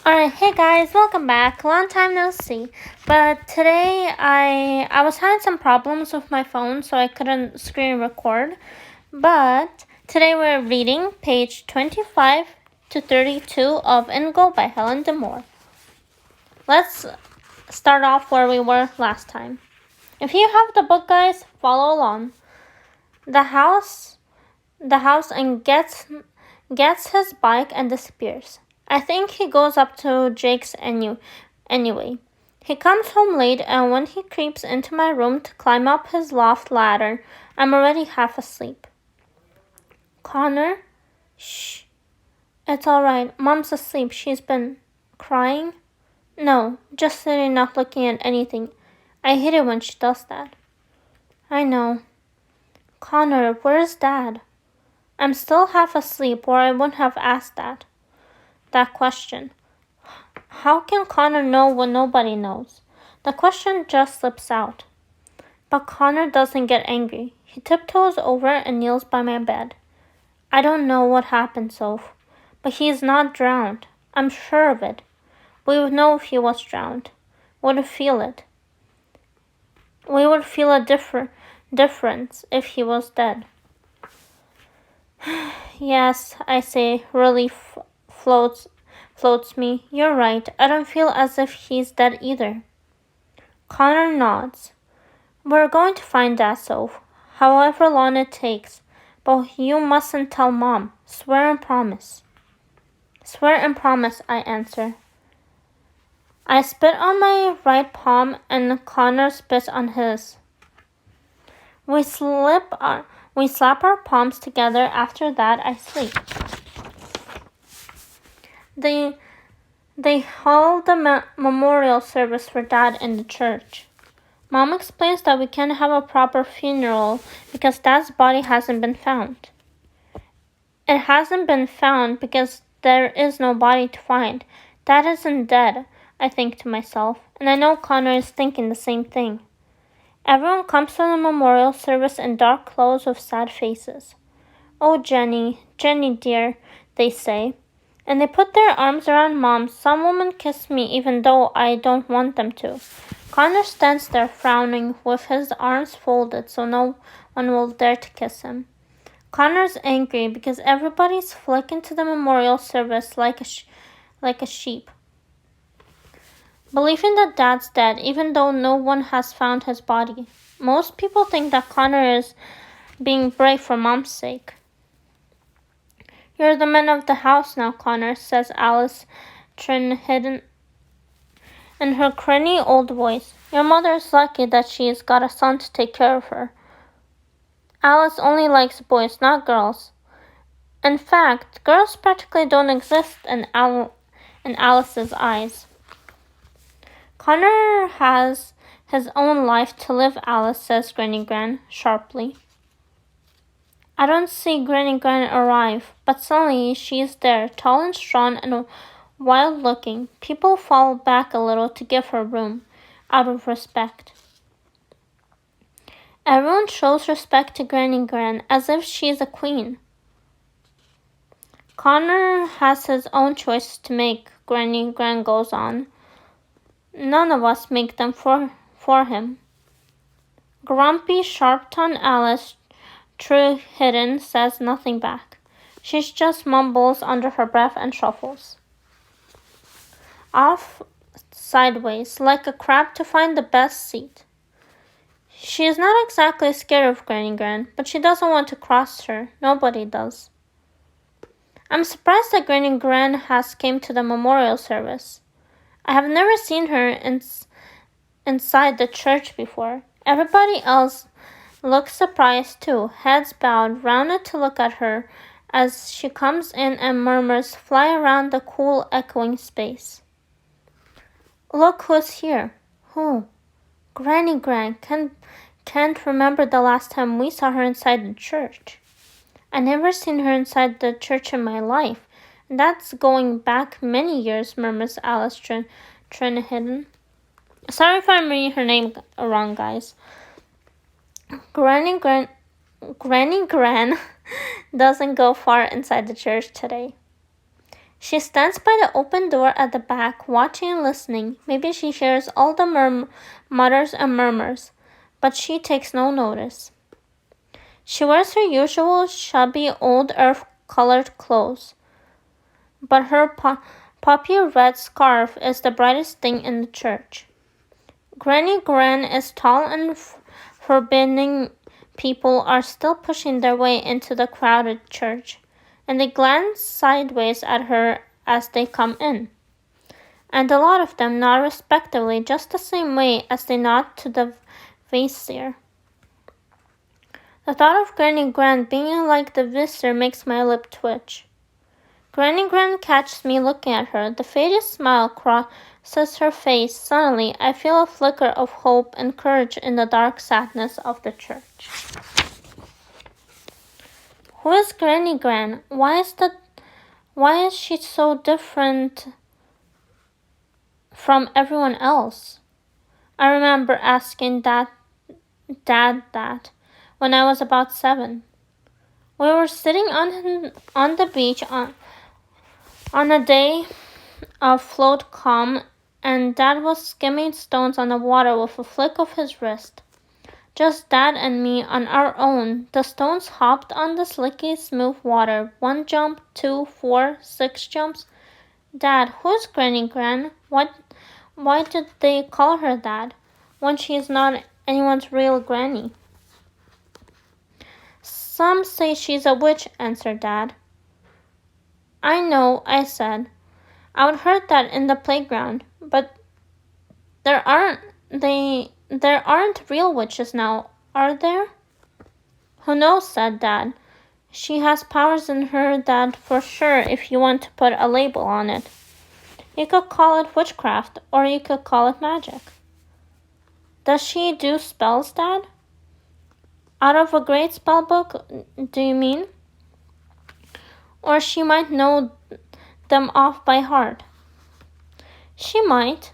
Alright, hey guys, welcome back. Long time no see. But today I was having some problems with my phone, so I couldn't screen record. But today we're reading page 25 to 32 of Ingo by Helen DeMore. Let's start off where we were last time. If you have the book, guys, follow along. The house and gets his bike and disappears. I think he goes up to Jake's anyway. He comes home late, and when he creeps into my room to climb up his loft ladder, I'm already half asleep. Connor? Shh. It's all right. Mom's asleep. She's been crying? No, just sitting not looking at anything. I hate it when she does that. I know. Connor, where's Dad? I'm still half asleep, or I wouldn't have asked that question. How can Connor know what nobody knows? The question just slips out. But Connor doesn't get angry. He tiptoes over and kneels by my bed. I don't know what happened, Soph, but he is not drowned. I'm sure of it. We would know if he was drowned. We would feel it. We would feel a difference if he was dead. Yes, I say, relief floats me. You're right. I don't feel as if he's dead either. Connor nods. We're going to find Dad, Soph, however long it takes. But you mustn't tell Mom. Swear and promise. Swear and promise, I answer. I spit on my right palm and Connor spits on his. We slap our palms together. After that, I sleep. They hold the memorial service for Dad in the church. Mom explains that we can't have a proper funeral because Dad's body hasn't been found. It hasn't been found because there is no body to find. Dad isn't dead, I think to myself, and I know Connor is thinking the same thing. Everyone comes to the memorial service in dark clothes with sad faces. Oh, Jenny dear, they say. And they put their arms around Mom. Some women kiss me even though I don't want them to. Connor stands there frowning with his arms folded so no one will dare to kiss him. Connor's angry because everybody's flicking to the memorial service like a sheep, believing that Dad's dead even though no one has found his body. Most people think that Connor is being brave for Mom's sake. You're the man of the house now, Connor, says Alice Trinhidden in her cranny old voice. Your mother is lucky that she's got a son to take care of her. Alice only likes boys, not girls. In fact, girls practically don't exist in Alice's eyes. Connor has his own life to live, Alice says Granny Gran sharply. I don't see Granny Gran arrive, but suddenly she is there, tall and strong and wild-looking. People fall back a little to give her room, out of respect. Everyone shows respect to Granny Gran as if she is a queen. Connor has his own choices to make, Granny Gran goes on. None of us make them for him. Grumpy, sharp-tongued Alice True-Hidden says nothing back. She just mumbles under her breath and shuffles off sideways like a crab to find the best seat. She is not exactly scared of Granny Gran, but she doesn't want to cross her. Nobody does. I'm surprised that Granny Gran has came to the memorial service. I have never seen her inside the church before. Everybody else looks surprised too, heads bowed, rounded to look at her as she comes in and murmurs fly around the cool echoing space. Look who's here. Who? Granny Gran. Can't remember the last time we saw her inside the church. I never seen her inside the church in my life. And that's going back many years, murmurs Alice Trinhidden. Sorry if I'm reading her name wrong, guys. Granny Gran doesn't go far inside the church today. She stands by the open door at the back, watching and listening. Maybe she hears all the mutters and murmurs, but she takes no notice. She wears her usual shabby old earth-colored clothes, but her poppy red scarf is the brightest thing in the church. Granny Gran is tall and forbidding. People are still pushing their way into the crowded church, and they glance sideways at her as they come in. And a lot of them nod respectfully just the same way as they nod to the visitor. The thought of Granny Gran being like the visitor makes my lip twitch. Granny Gran catches me looking at her. The faintest smile crosses her face. Suddenly, I feel a flicker of hope and courage in the dark sadness of the church. Who is Granny Gran? Why is she so different from everyone else? I remember asking Dad that when I was about 7. We were sitting on the beach on a day of float calm, and Dad was skimming stones on the water with a flick of his wrist. Just Dad and me on our own. The stones hopped on the slicky smooth water. 1 jump, 2, 4, 6 jumps. Dad, who's Granny Gran? Why did they call her that when she is not anyone's real granny? Some say she's a witch, answered Dad. I know, I said. I would heard that in the playground, but there aren't real witches now, are there? Who knows, said Dad. She has powers in her, that for sure, if you want to put a label on it. You could call it witchcraft, or you could call it magic. Does she do spells, Dad? Out of a great spell book, do you mean? Or she might know them off by heart. She might.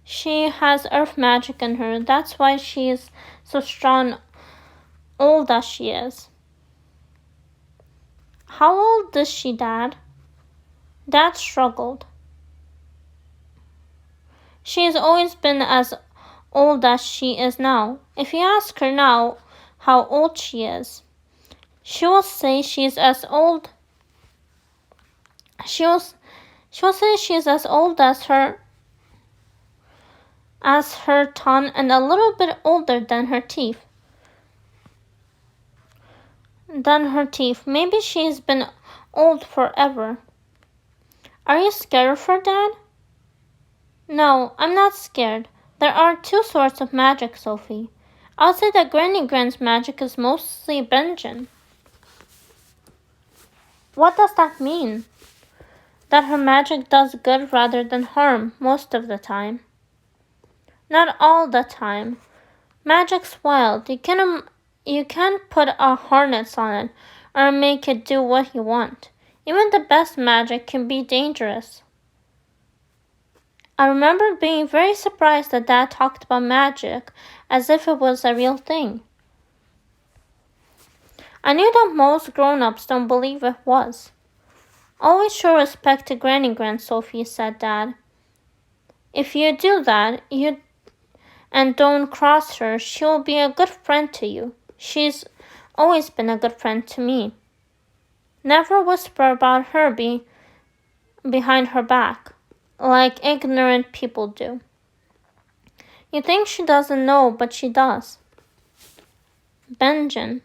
She has earth magic in her. That's why she is so strong, old as she is. How old is she, Dad? Dad struggled. She has always been as old as she is now. If you ask her now how old she is, she will say she's as old. She'll say she's as old as her tongue and a little bit older than her teeth. Maybe she's been old forever. Are you scared of her, Dad? No, I'm not scared. There are 2 sorts of magic, Sophie. I'll say that Granny Gran's magic is mostly Benjamin. What does that mean? That her magic does good rather than harm most of the time. Not all the time. Magic's wild. You can't put a harness on it or make it do what you want. Even the best magic can be dangerous. I remember being very surprised that Dad talked about magic as if it was a real thing. I knew that most grown-ups don't believe it was. Always show respect to Granny Gran, Sophie, said Dad. If you do that, and don't cross her, she'll be a good friend to you. She's always been a good friend to me. Never whisper about her behind her back, like ignorant people do. You think she doesn't know, but she does. Benjamin.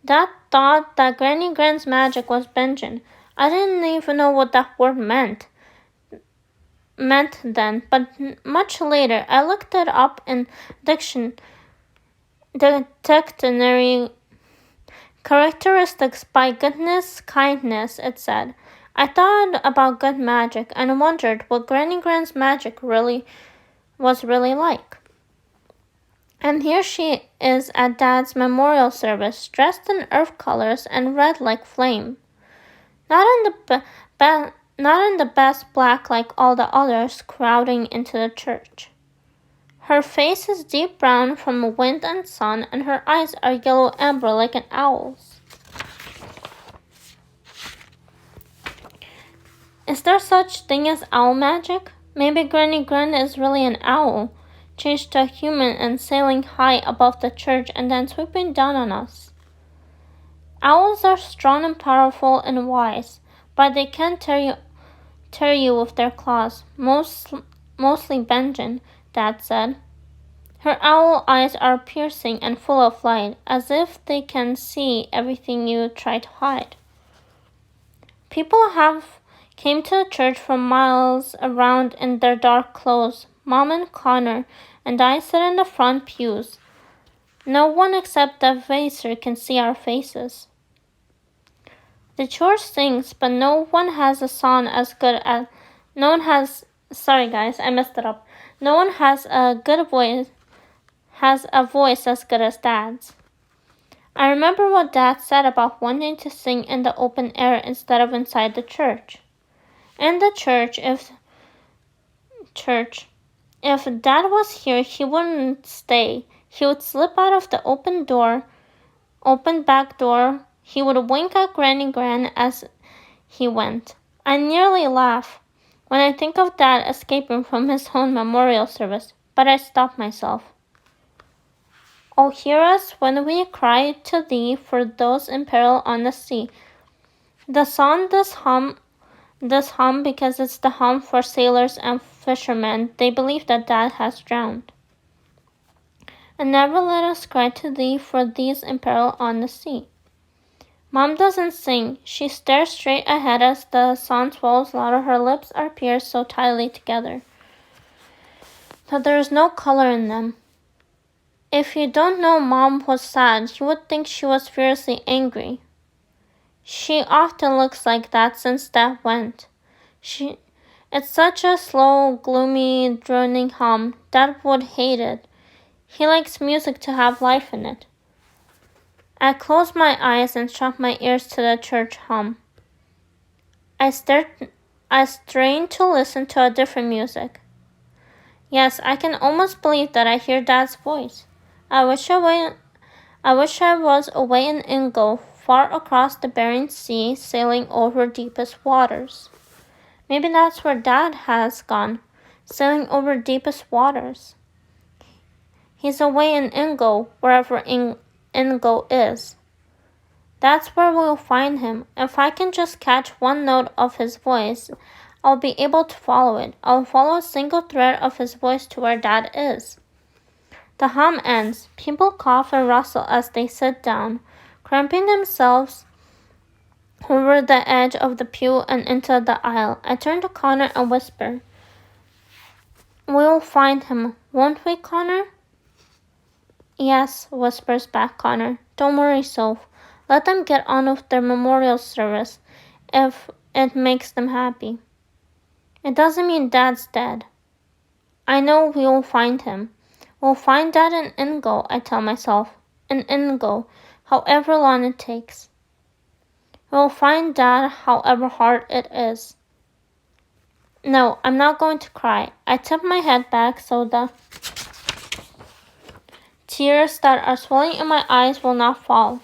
Dad thought that Granny Gran's magic was Benjamin. I didn't even know what that word meant then, but much later I looked it up in the dictionary. Characteristics by goodness, kindness, it said. I thought about good magic and wondered what Granny Gran's magic was really like. And here she is at Dad's memorial service, dressed in earth colors and red like flame. Not in the best black like all the others crowding into the church. Her face is deep brown from wind and sun, and her eyes are yellow amber like an owl's. Is there such thing as owl magic? Maybe Granny Gran is really an owl, changed to a human and sailing high above the church and then swooping down on us. Owls are strong and powerful and wise, but they can tear you with their claws, mostly Benjamin, Dad said. Her owl eyes are piercing and full of light, as if they can see everything you try to hide. People came to the church from miles around in their dark clothes. Mom and Connor and I sit in the front pews. No one except the vaser can see our faces. The church sings, but no one has a song as good as... No one has... Sorry guys, I messed it up. No one has a voice as good as Dad's. I remember what Dad said about wanting to sing in the open air instead of inside the church. In the church, if Dad was here, he wouldn't stay. He would slip out of the open back door. He would wink at Granny Gran as he went. I nearly laugh when I think of Dad escaping from his own memorial service, but I stop myself. Oh, hear us when we cry to thee for those in peril on the sea. The song this hum because it's the hum for sailors and fishermen. They believe that Dad has drowned. And never let us cry to thee for these in peril on the sea. Mom doesn't sing. She stares straight ahead as the song swells louder. Her lips are pierced so tightly together that there is no color in them. If you don't know Mom was sad, you would think she was fiercely angry. She often looks like that since Dad went. It's such a slow, gloomy, droning hum. Dad would hate it. He likes music to have life in it. I close my eyes and shut my ears to the church hum. I strain to listen to a different music. Yes, I can almost believe that I hear Dad's voice. I wish I was away in Ingo, far across the Bering Sea, sailing over deepest waters. Maybe that's where Dad has gone, sailing over deepest waters. He's away in Ingo, wherever Ingo is. That's where we'll find him. If I can just catch one note of his voice, I'll be able to follow it. I'll follow a single thread of his voice to where Dad is. The hum ends. People cough and rustle as they sit down, cramping themselves over the edge of the pew and into the aisle. I turn to Connor and whisper, "We'll find him, won't we, Connor?" "Yes," whispers back Connor. "Don't worry, Soph. Let them get on with their memorial service if it makes them happy. It doesn't mean Dad's dead. I know we'll find him. We'll find Dad in Ingo," I tell myself. In Ingo, however long it takes. We'll find Dad however hard it is. No, I'm not going to cry. I tip my head back so the tears that are swelling in my eyes will not fall.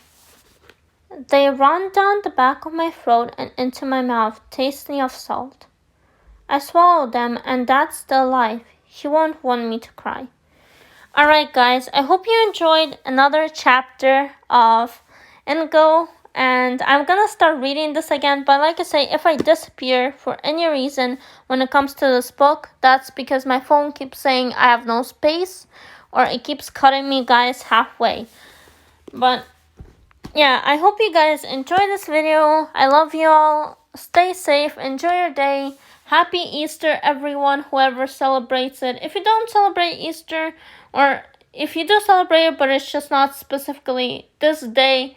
They run down the back of my throat and into my mouth, tasting of salt. I swallow them, and Dad's still alive. He won't want me to cry. Alright guys, I hope you enjoyed another chapter of Ingo, and I'm gonna start reading this again, but like I say, if I disappear for any reason when it comes to this book, that's because my phone keeps saying I have no space, or it keeps cutting me guys halfway. But yeah, I hope you guys enjoy this video. I love you all. Stay safe, enjoy your day. Happy Easter, everyone, whoever celebrates it. If you don't celebrate Easter, or if you do celebrate it, but it's just not specifically this day,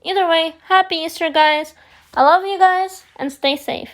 either way, happy Easter, guys. I love you guys, and stay safe.